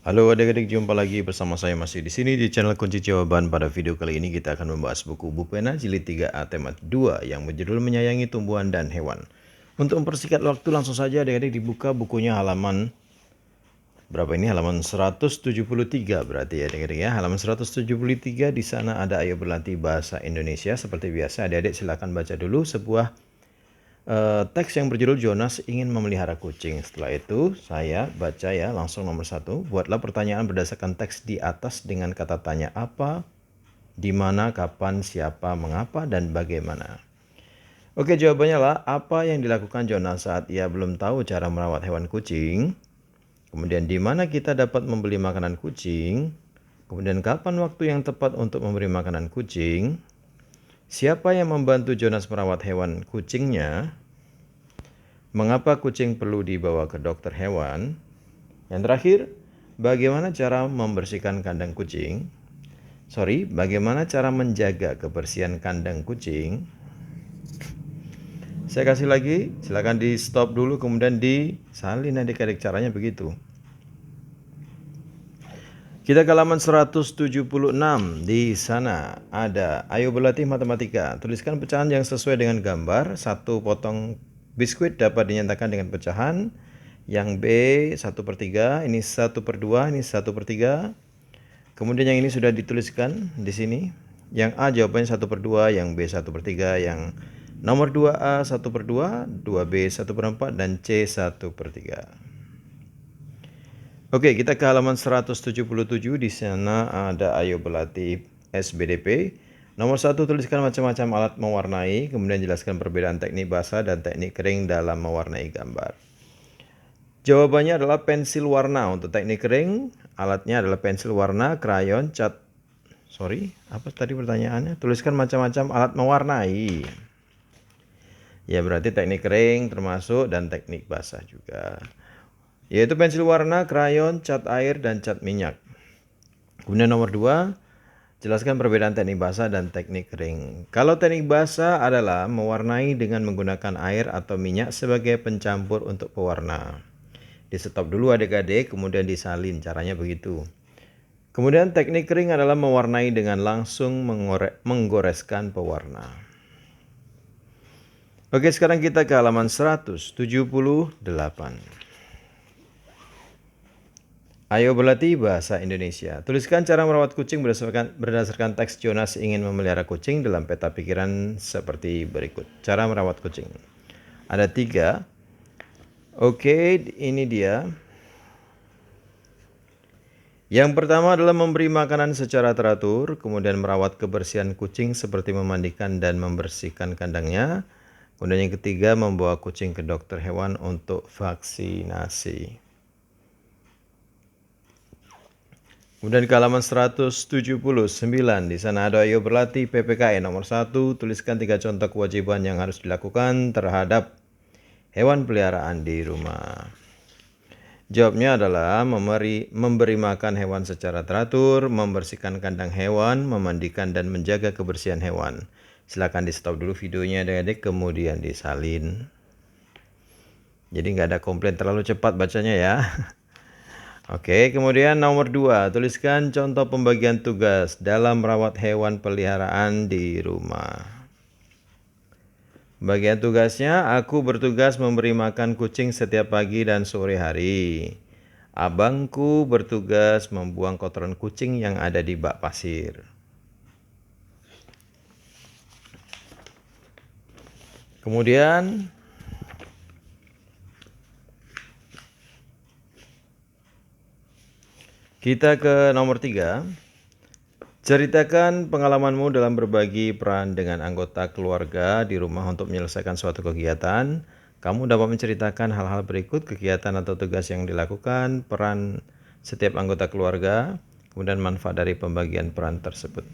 Halo adik-adik, jumpa lagi bersama saya masih di sini di channel Kunci Jawaban. Pada video kali ini kita akan membahas buku Bu Pena Jilid 3A Temat 2 yang berjudul Menyayangi Tumbuhan dan Hewan. Untuk mempersingkat waktu, langsung saja adik-adik dibuka bukunya halaman berapa ini? Halaman 173 berarti ya adik-adik ya. Halaman 173, di sana ada ayo berlatih bahasa Indonesia. Seperti biasa adik-adik silakan baca dulu sebuah teks yang berjudul Jonas ingin memelihara kucing. Setelah itu saya baca ya langsung nomor 1. Buatlah pertanyaan berdasarkan teks di atas dengan kata tanya apa, di mana, kapan, siapa, mengapa, dan bagaimana. Oke, jawabannya lah apa yang dilakukan Jonas saat ia belum tahu cara merawat hewan kucing. Kemudian di mana kita dapat membeli makanan kucing. Kemudian kapan waktu yang tepat untuk memberi makanan kucing. Siapa yang membantu Jonas merawat hewan kucingnya? Mengapa kucing perlu dibawa ke dokter hewan? Yang terakhir, bagaimana cara membersihkan kandang kucing? Bagaimana cara menjaga kebersihan kandang kucing? Saya kasih lagi, silakan di stop dulu kemudian disalin adik-adik, caranya begitu. Kita ke halaman 176. Di sana ada ayo berlatih matematika. Tuliskan pecahan yang sesuai dengan gambar. Satu potong biskuit dapat dinyatakan dengan pecahan. Yang B 1/3, ini 1/2, ini 1/3. Kemudian yang ini sudah dituliskan di sini. Yang A jawabannya 1/2, yang B 1/3, yang nomor 2A 1/2, 2B 1/4, dan C 1/3. Oke, kita ke halaman 177. Di sana ada ayo berlatih SBDP. Nomor 1, tuliskan macam-macam alat mewarnai, kemudian jelaskan perbedaan teknik basah dan teknik kering dalam mewarnai gambar. Jawabannya adalah pensil warna. Untuk teknik kering, alatnya adalah pensil warna, krayon, cat. Apa tadi pertanyaannya? Tuliskan macam-macam alat mewarnai. Ya, berarti teknik kering termasuk dan teknik basah juga. Yaitu pensil warna, krayon, cat air, dan cat minyak. Kemudian nomor 2, jelaskan perbedaan teknik basah dan teknik kering. Kalau teknik basah adalah mewarnai dengan menggunakan air atau minyak sebagai pencampur untuk pewarna. Di stop dulu adik-adik, kemudian disalin, caranya begitu. Kemudian teknik kering adalah mewarnai dengan langsung menggoreskan pewarna. Oke, sekarang kita ke halaman 178. Ayo berlatih bahasa Indonesia. Tuliskan cara merawat kucing berdasarkan teks Jonas ingin memelihara kucing dalam peta pikiran seperti berikut. Cara merawat kucing. Ada 3. Oke, ini dia. Yang pertama adalah memberi makanan secara teratur, kemudian merawat kebersihan kucing seperti memandikan dan membersihkan kandangnya. Kemudian yang ketiga, membawa kucing ke dokter hewan untuk vaksinasi. Kemudian ke halaman 179, di sana ada ayo berlatih PPKN. Nomor 1, tuliskan 3 contoh kewajiban yang harus dilakukan terhadap hewan peliharaan di rumah. Jawabnya adalah memberi makan hewan secara teratur, membersihkan kandang hewan, memandikan dan menjaga kebersihan hewan. Silakan di stop dulu videonya adik-adik, kemudian disalin. Jadi nggak ada komplain terlalu cepat bacanya ya. Oke, kemudian nomor 2, tuliskan contoh pembagian tugas dalam merawat hewan peliharaan di rumah. Bagian tugasnya, aku bertugas memberi makan kucing setiap pagi dan sore hari. Abangku bertugas membuang kotoran kucing yang ada di bak pasir. Kemudian kita ke nomor 3. Ceritakan pengalamanmu dalam berbagi peran dengan anggota keluarga di rumah untuk menyelesaikan suatu kegiatan. Kamu dapat menceritakan hal-hal berikut: kegiatan atau tugas yang dilakukan, peran setiap anggota keluarga, kemudian manfaat dari pembagian peran tersebut.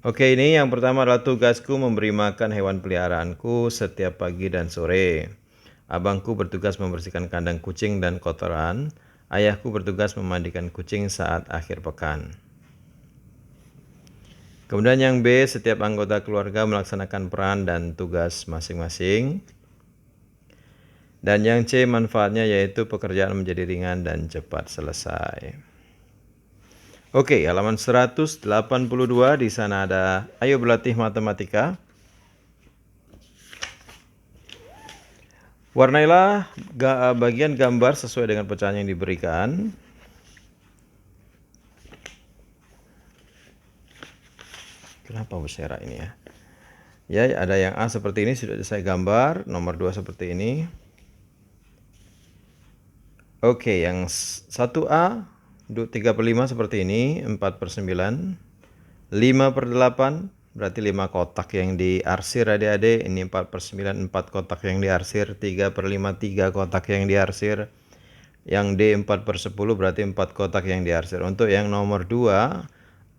Oke, ini yang pertama adalah tugasku memberi makan hewan peliharaanku setiap pagi dan sore. Abangku bertugas membersihkan kandang kucing dan kotoran. Ayahku bertugas memandikan kucing saat akhir pekan. Kemudian yang B, setiap anggota keluarga melaksanakan peran dan tugas masing-masing. Dan yang C manfaatnya yaitu pekerjaan menjadi ringan dan cepat selesai. Oke, halaman 182 di sana ada ayo berlatih matematika. Warnailah bagian gambar sesuai dengan pecahan yang diberikan. Kenapa bersera ini ya? Ya, ada yang A seperti ini sudah saya gambar, nomor 2 seperti ini. Oke, yang 1A 3/5 seperti ini, 4/9, 5/8 berarti 5 kotak yang diarsir adik-adik. Ini 4/9, 4 kotak yang diarsir, 3/5, 3 kotak yang diarsir. Yang D 4/10 berarti 4 kotak yang diarsir. Untuk yang nomor 2,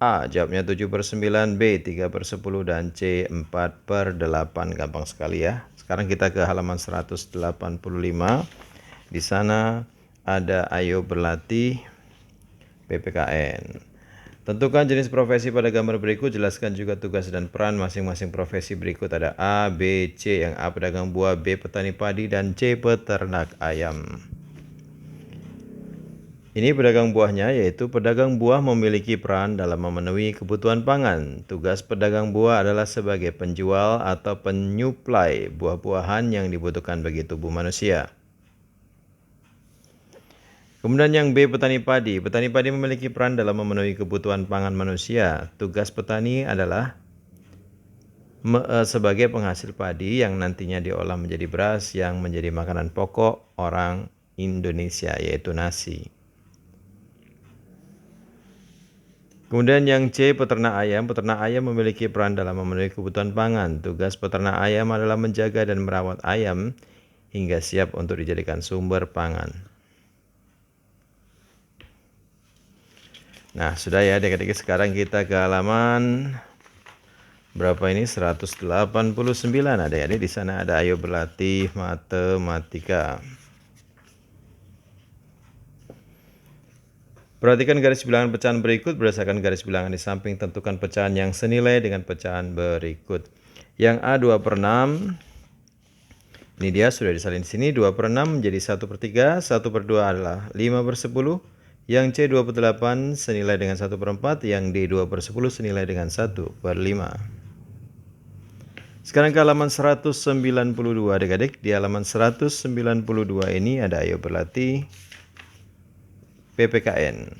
A jawabnya 7/9, B 3/10, dan C 4/8. Gampang sekali ya. Sekarang kita ke halaman 185. Di sana ada ayo berlatih PPKN. Tentukan jenis profesi pada gambar berikut, jelaskan juga tugas dan peran masing-masing profesi berikut. Ada A, B, C. Yang A pedagang buah, B petani padi, dan C peternak ayam. Ini pedagang buahnya, yaitu pedagang buah memiliki peran dalam memenuhi kebutuhan pangan. Tugas pedagang buah adalah sebagai penjual atau penyuplai buah-buahan yang dibutuhkan bagi tubuh manusia. Kemudian yang B, petani padi. Petani padi memiliki peran dalam memenuhi kebutuhan pangan manusia. Tugas petani adalah sebagai penghasil padi yang nantinya diolah menjadi beras yang menjadi makanan pokok orang Indonesia, yaitu nasi. Kemudian yang C, peternak ayam. Peternak ayam memiliki peran dalam memenuhi kebutuhan pangan. Tugas peternak ayam adalah menjaga dan merawat ayam hingga siap untuk dijadikan sumber pangan. Nah, sudah ya adik-adik, sekarang kita ke halaman berapa ini? 189 adik-adik. Di sana ada ayo berlatih matematika. Perhatikan garis bilangan pecahan berikut. Berdasarkan garis bilangan di samping, tentukan pecahan yang senilai dengan pecahan berikut. Yang A 2/6. Ini dia sudah disalin di sini. 2/6 menjadi 1/3. 1/2 adalah 5/10. Yang C 2/8 senilai dengan 1/4. Yang D 2/10 senilai dengan 1/5. Sekarang ke halaman 192 adik-adik. Di halaman 192 ini ada ayo berlatih PPKN.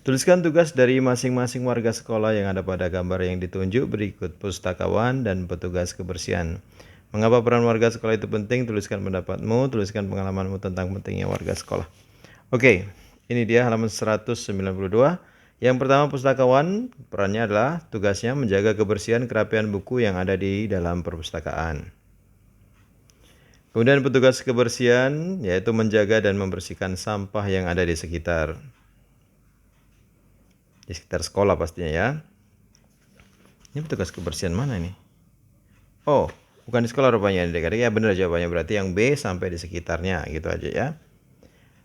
Tuliskan tugas dari masing-masing warga sekolah yang ada pada gambar yang ditunjuk berikut. Pustakawan dan petugas kebersihan. Mengapa peran warga sekolah itu penting? Tuliskan pendapatmu, tuliskan pengalamanmu tentang pentingnya warga sekolah. Oke, ini dia halaman 192. Yang pertama, pustakawan, perannya adalah tugasnya menjaga kebersihan kerapian buku yang ada di dalam perpustakaan. Kemudian petugas kebersihan yaitu menjaga dan membersihkan sampah yang ada di sekitar sekolah pastinya ya. Ini petugas kebersihan mana ini? Oh, bukan di sekolah rupanya adik-adik ya. Benar jawabannya, berarti yang B sampai di sekitarnya gitu aja ya.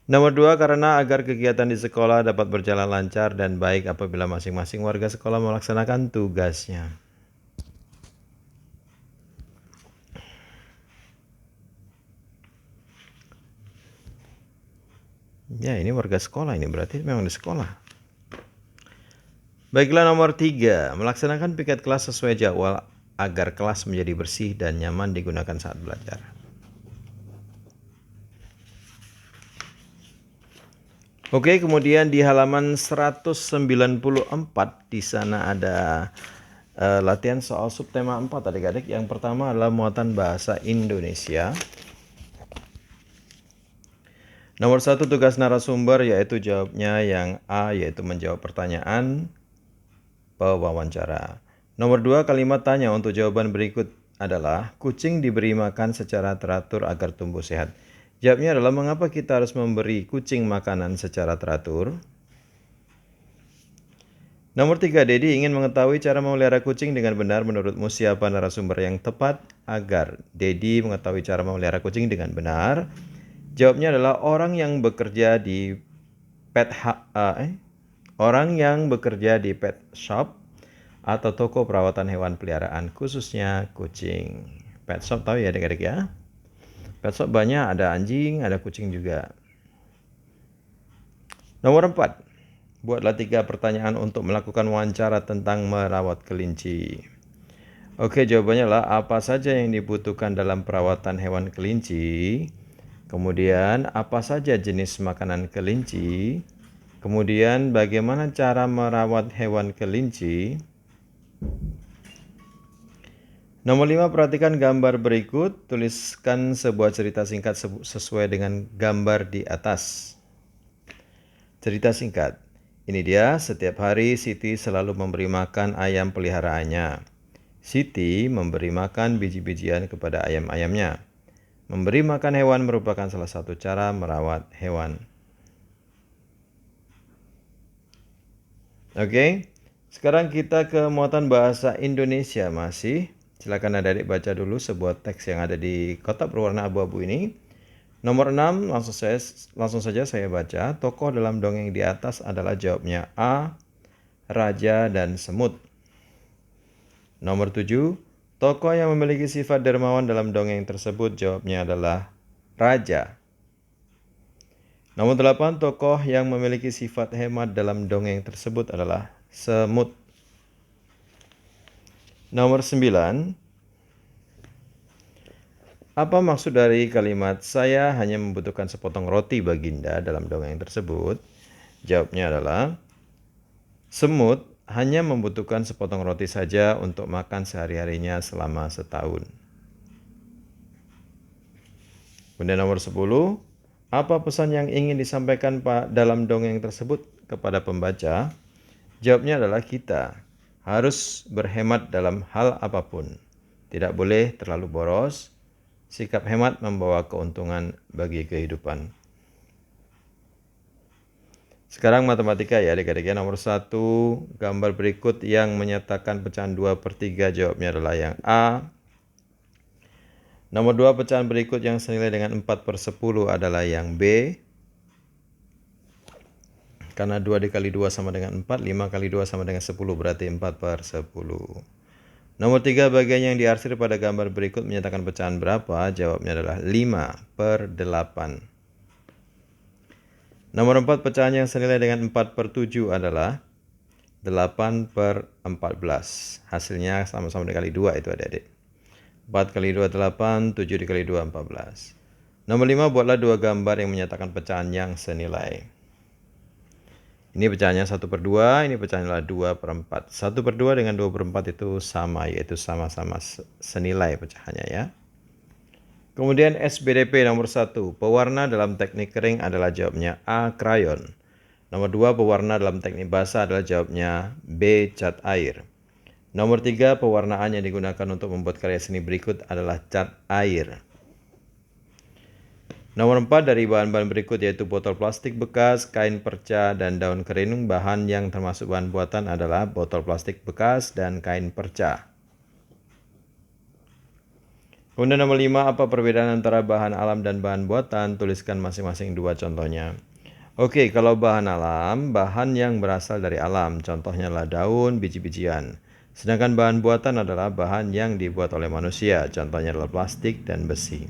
Nomor 2, karena agar kegiatan di sekolah dapat berjalan lancar dan baik apabila masing-masing warga sekolah melaksanakan tugasnya. Ya, ini warga sekolah, ini berarti memang di sekolah. Baiklah, nomor 3, melaksanakan piket kelas sesuai jadwal agar kelas menjadi bersih dan nyaman digunakan saat belajar. Oke, kemudian di halaman 194 di sana ada latihan soal subtema 4 adik-adik. Yang pertama adalah muatan bahasa Indonesia. Nomor 1, tugas narasumber yaitu jawabnya yang A, yaitu menjawab pertanyaan pewawancara. Nomor 2, kalimat tanya untuk jawaban berikut adalah kucing diberi makan secara teratur agar tumbuh sehat. Jawabnya adalah mengapa kita harus memberi kucing makanan secara teratur? Nomor 3, Dedi ingin mengetahui cara memelihara kucing dengan benar. Menurutmu siapa narasumber yang tepat agar Dedi mengetahui cara memelihara kucing dengan benar? Jawabnya adalah orang yang bekerja di pet shop atau toko perawatan hewan peliharaan, khususnya kucing. Pet shop tahu ya adik-adik ya? Pet shop banyak, ada anjing, ada kucing juga. Nomor 4. Buatlah 3 pertanyaan untuk melakukan wawancara tentang merawat kelinci. Oke, jawabannya lah apa saja yang dibutuhkan dalam perawatan hewan kelinci. Kemudian, apa saja jenis makanan kelinci? Kemudian, bagaimana cara merawat hewan kelinci? Nomor 5, perhatikan gambar berikut. Tuliskan sebuah cerita singkat sesuai dengan gambar di atas. Cerita singkat. Ini dia, setiap hari Siti selalu memberi makan ayam peliharaannya. Siti memberi makan biji-bijian kepada ayam-ayamnya. Memberi makan hewan merupakan salah satu cara merawat hewan. Oke, sekarang kita ke muatan bahasa Indonesia masih. Silakan adik-adik baca dulu sebuah teks yang ada di kotak berwarna abu-abu ini. Nomor 6, langsung saja saya baca. Tokoh dalam dongeng di atas adalah jawabnya A, Raja dan Semut. Nomor 7, tokoh yang memiliki sifat dermawan dalam dongeng tersebut jawabnya adalah Raja. Nomor 8, tokoh yang memiliki sifat hemat dalam dongeng tersebut adalah Semut. Nomor 9, apa maksud dari kalimat saya hanya membutuhkan sepotong roti Baginda dalam dongeng tersebut? Jawabnya adalah semut hanya membutuhkan sepotong roti saja untuk makan sehari-harinya selama setahun. Kemudian nomor 10, apa pesan yang ingin disampaikan dalam dongeng tersebut kepada pembaca? Jawabnya adalah kita harus berhemat dalam hal apapun. Tidak boleh terlalu boros. Sikap hemat membawa keuntungan bagi kehidupan. Sekarang matematika ya adik-adik ya. Nomor 1, gambar berikut yang menyatakan pecahan 2/3 jawabnya adalah yang A. Nomor 2, pecahan berikut yang senilai dengan 4/10 adalah yang B. Karena 2 dikali 2 sama dengan 4, 5 kali 2 sama dengan 10, berarti 4/10. Nomor 3, bagian yang diarsir pada gambar berikut menyatakan pecahan berapa? Jawabnya adalah 5/8. Nomor 4, pecahan yang senilai dengan 4/7 adalah 8/14. Hasilnya sama-sama dikali 2 itu adik-adik. 4 kali 2 8, 7 dikali 2 14. Nomor 5, buatlah 2 gambar yang menyatakan pecahan yang senilai. Ini pecahannya 1/2, ini pecahannya adalah 2/4. 1/2 dengan 2/4 itu sama, yaitu sama-sama senilai pecahannya ya. Kemudian SBDP nomor 1, pewarna dalam teknik kering adalah jawabnya A, krayon. Nomor 2, pewarna dalam teknik basah adalah jawabnya B, cat air. Nomor 3, pewarnaan yang digunakan untuk membuat karya seni berikut adalah cat air. Nomor 4, dari bahan-bahan berikut yaitu botol plastik bekas, kain perca, dan daun kering, bahan yang termasuk bahan buatan adalah botol plastik bekas dan kain perca. Kemudian nomor 5, apa perbedaan antara bahan alam dan bahan buatan? Tuliskan masing-masing 2 contohnya. Oke, kalau bahan alam, bahan yang berasal dari alam, contohnya adalah daun, biji-bijian. Sedangkan bahan buatan adalah bahan yang dibuat oleh manusia, contohnya adalah plastik dan besi.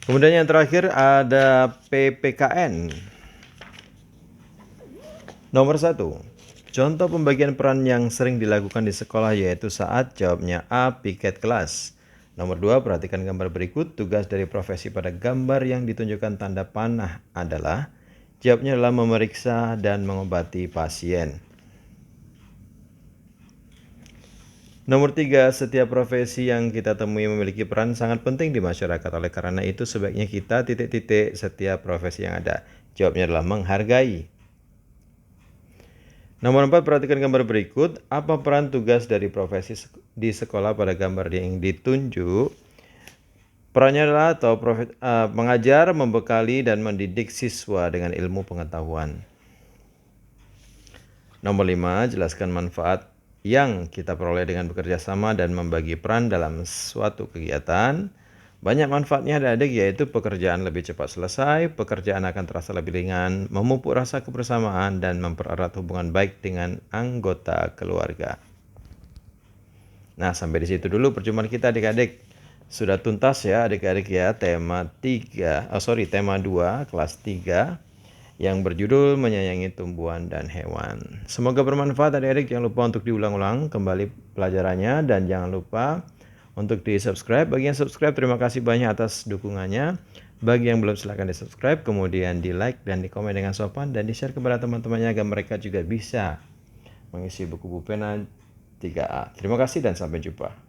Kemudian yang terakhir ada PPKN. Nomor 1, contoh pembagian peran yang sering dilakukan di sekolah yaitu saat jawabnya A, piket kelas. Nomor 2, perhatikan gambar berikut. Tugas dari profesi pada gambar yang ditunjukkan tanda panah adalah jawabnya adalah memeriksa dan mengobati pasien. Nomor 3, setiap profesi yang kita temui memiliki peran sangat penting di masyarakat. Oleh karena itu sebaiknya kita titik-titik setiap profesi yang ada. Jawabnya adalah menghargai. Nomor 4, perhatikan gambar berikut. Apa peran tugas dari profesi di sekolah pada gambar yang ditunjuk? Perannya adalah mengajar, membekali, dan mendidik siswa dengan ilmu pengetahuan. Nomor 5, jelaskan manfaat yang kita peroleh dengan bekerja sama dan membagi peran dalam suatu kegiatan. Banyak manfaatnya adik-adik, yaitu pekerjaan lebih cepat selesai, pekerjaan akan terasa lebih ringan, memupuk rasa kebersamaan, dan mempererat hubungan baik dengan anggota keluarga. Nah, sampai di situ dulu perjumpaan kita adik-adik. Sudah tuntas ya adik-adik ya tema 2 kelas 3 yang berjudul menyayangi tumbuhan dan hewan. Semoga bermanfaat adik-adik. Jangan lupa untuk diulang-ulang kembali pelajarannya dan jangan lupa untuk di-subscribe. Bagi yang subscribe terima kasih banyak atas dukungannya. Bagi yang belum silahkan di-subscribe, kemudian di-like dan di-komen dengan sopan dan di-share kepada teman-temannya agar mereka juga bisa mengisi buku pena 3A. Terima kasih dan sampai jumpa.